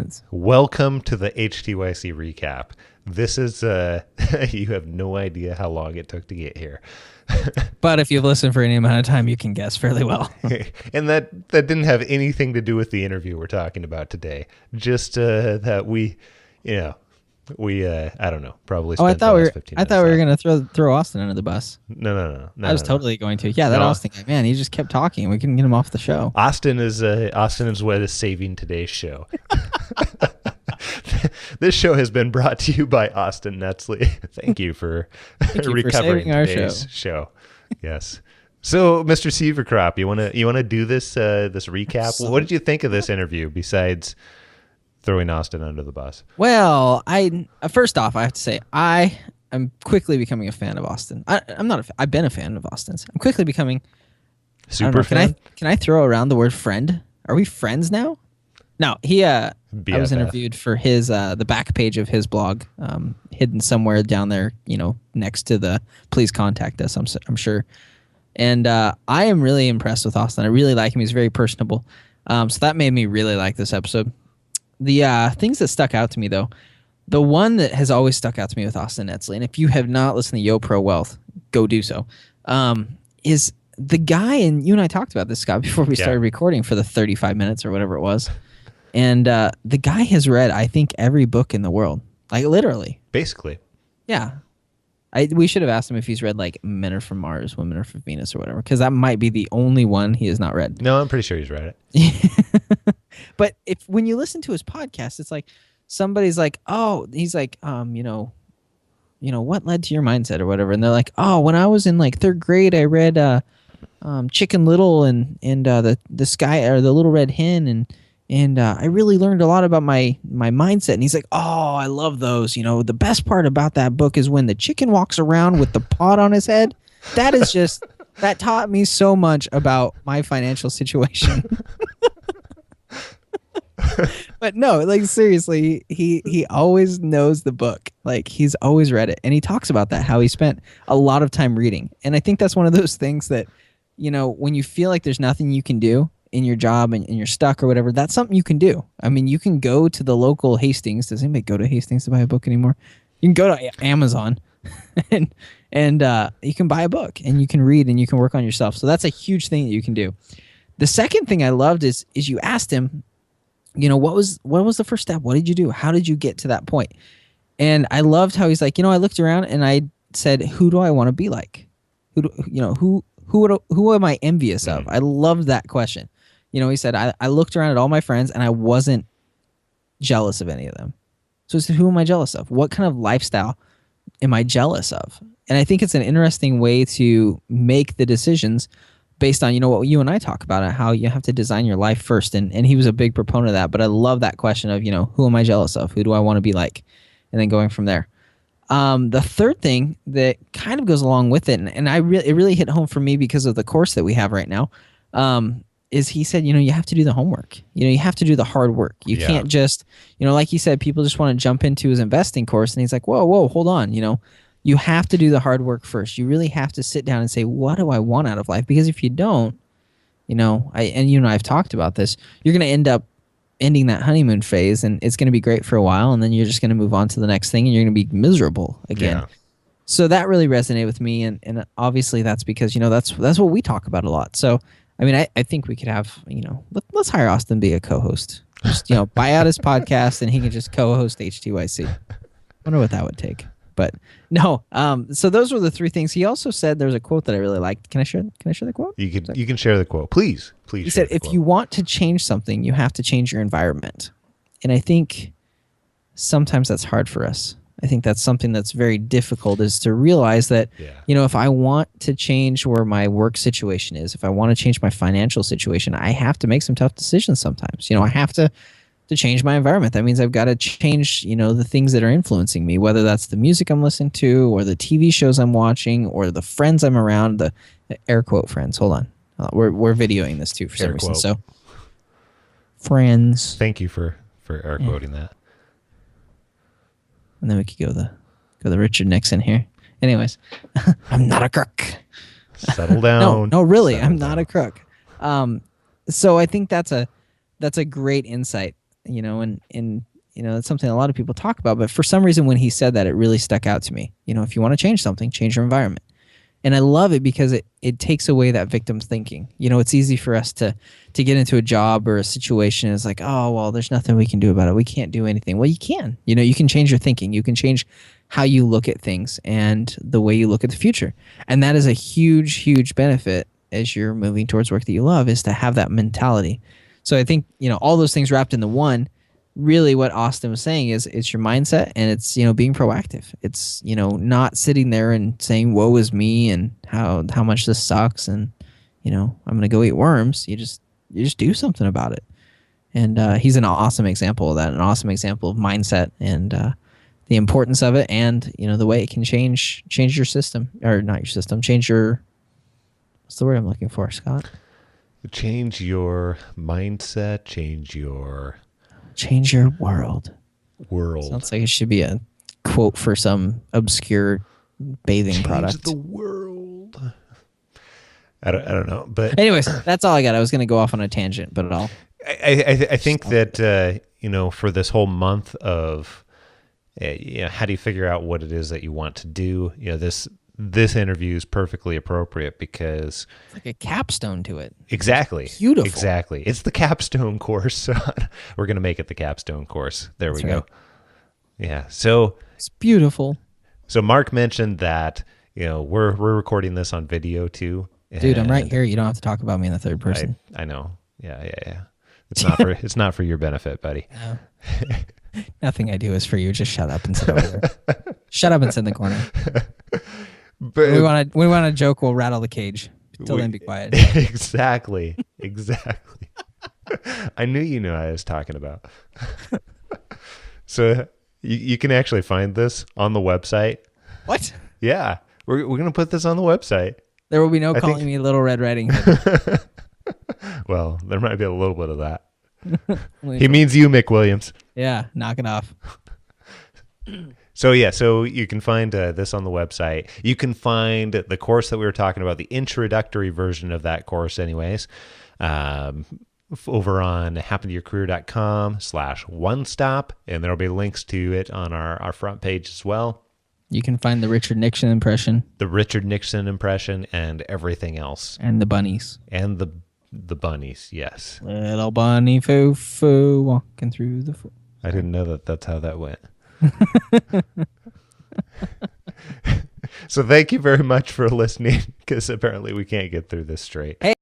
seconds. Welcome to the HTYC recap. This is, you have no idea how long it took to get here. But if you've listened for any amount of time, you can guess fairly well. And that didn't have anything to do with the interview we're talking about today. Just that we, I don't know, probably spent the last 15 minutes. I thought we were going to throw Austin under the bus. No. I was totally going to. Yeah, that Austin guy, man, he just kept talking. We couldn't get him off the show. Austin is what is saving today's show. This show has been brought to you by Austin Netzley. Thank you for recovering today's show. Yes. So, Mr. Sieverkropp, you want to do this recap? Absolutely. What did you think of this interview besides throwing Austin under the bus? Well, first off, I have to say I am quickly becoming a fan of Austin. I've been a fan of Austin's. I'm quickly becoming super fan. Can I throw around the word friend? Are we friends now? No, I was interviewed for his the back page of his blog, hidden somewhere down there, next to the please contact us, I'm sure. And I am really impressed with Austin. I really like him. He's very personable. So that made me really like this episode. The things that stuck out to me, though, the one that has always stuck out to me with Austin Netzley, and if you have not listened to Yo Pro Wealth, go do so, is the guy, and you and I talked about this, Scott, before we started recording for the 35 minutes or whatever it was. And the guy has read, I think, every book in the world. Like, literally. Basically. Yeah. We should have asked him if he's read, like, Men Are From Mars, Women Are From Venus, or whatever, because that might be the only one he has not read. No, I'm pretty sure he's read it. But when you listen to his podcast, it's like somebody's like, oh, he's like, what led to your mindset or whatever? And they're like, oh, when I was in, like, third grade, I read Chicken Little and the Sky, or the Little Red Hen, and I really learned a lot about my mindset. And he's like, oh, I love those. The best part about that book is when the chicken walks around with the pot on his head. That is just, that taught me so much about my financial situation. But no, like, seriously, he always knows the book. Like, he's always read it. And he talks about that, how he spent a lot of time reading. And I think that's one of those things that, when you feel like there's nothing you can do in your job and you're stuck or whatever, that's something you can do. I mean, you can go to the local Hastings. Does anybody go to Hastings to buy a book anymore? You can go to Amazon and you can buy a book and you can read and you can work on yourself. So that's a huge thing that you can do. The second thing I loved is you asked him, what was the first step? What did you do? How did you get to that point? And I loved how he's like, I looked around and I said, who do I want to be like? Who am I envious of? I loved that question. He said, I looked around at all my friends and I wasn't jealous of any of them. So he said, who am I jealous of? What kind of lifestyle am I jealous of? And I think it's an interesting way to make the decisions based on, what you and I talk about, how you have to design your life first. And he was a big proponent of that. But I love that question of, who am I jealous of? Who do I want to be like? And then going from there. The third thing that kind of goes along with it, and it really hit home for me because of the course that we have right now, is he said, you have to do the homework. You have to do the hard work. You can't just, like he said, people just want to jump into his investing course. And he's like, whoa, hold on. You have to do the hard work first. You really have to sit down and say, what do I want out of life? Because if you don't, and you and I have talked about this, you're going to end up ending that honeymoon phase, and it's going to be great for a while, and then you're just going to move on to the next thing, and you're going to be miserable again. Yeah. So that really resonated with me, and obviously that's because that's what we talk about a lot. So I mean, I think we could have let's hire Austin be a co-host. Just buy out his podcast, and he can just co-host HTYC. I wonder what that would take. But no, so those were the three things. He also said there's a quote that I really liked. Can I share the quote? You can share the quote, please. He said, if you want to change something, you have to change your environment. And I think sometimes that's hard for us. I think that's something that's very difficult, is to realize that, if I want to change where my work situation is, if I want to change my financial situation, I have to make some tough decisions sometimes. I have to change my environment. That means I've got to change, the things that are influencing me, whether that's the music I'm listening to or the TV shows I'm watching or the friends I'm around, the air quote friends. Hold on. We're videoing this too for some reason. So friends. Thank you for air quoting that. And then we could go the Richard Nixon here. Anyways, I'm not a crook. Settle down. No, really, I'm not a crook. So I think that's a great insight and it's something a lot of people talk about. But for some reason, when he said that, it really stuck out to me. If you want to change something, change your environment. And I love it because it takes away that victim thinking. It's easy for us to get into a job or a situation. It's like, oh, well, there's nothing we can do about it. We can't do anything. Well, you can. You can change your thinking. You can change how you look at things and the way you look at the future. And that is a huge, huge benefit as you're moving towards work that you love, is to have that mentality. So I think, all those things wrapped into one. Really what Austin was saying is it's your mindset, and it's, being proactive. It's, not sitting there and saying, woe is me and how much this sucks and, I'm going to go eat worms. You just do something about it. And he's an awesome example of that, an awesome example of mindset and the importance of it, and, the way it can change your system, or not your system, change your, what's the word I'm looking for, Scott? Change your mindset, change your world. Sounds like it should be a quote for some obscure bathing product. Change the world. I don't know, but anyways, that's all I got. I was going to go off on a tangent, but I think that for this whole month of how do you figure out what it is that you want to do? This interview is perfectly appropriate because it's like a capstone to it. Exactly. Beautiful. Exactly. It's the capstone course. We're going to make it the capstone course. There we go. Yeah. So it's beautiful. So Mark mentioned that, we're recording this on video too. Dude, I'm right here. You don't have to talk about me in the third person. I know. Yeah. It's not for your benefit, buddy. No. Nothing I do is for you. Just shut up and sit over there. Shut up and sit in the corner. But we want to joke, we'll rattle the cage. Till then, be quiet. Exactly. I knew you knew what I was talking about. So you can actually find this on the website. What? Yeah, we're gonna put this on the website. There will be no calling me Little Red Riding Hood. Well, there might be a little bit of that. He means you, Mick Williams. Yeah, knock it off. So you can find this on the website. You can find the course that we were talking about, the introductory version of that course anyways, over on happentoyourcareer.com/one-stop, and there'll be links to it on our front page as well. You can find the Richard Nixon impression. The Richard Nixon impression and everything else. And the bunnies. And the bunnies, yes. Little bunny foo-foo walking through the... I didn't know that's how that went. So thank you very much for listening, because apparently we can't get through this straight. Hey.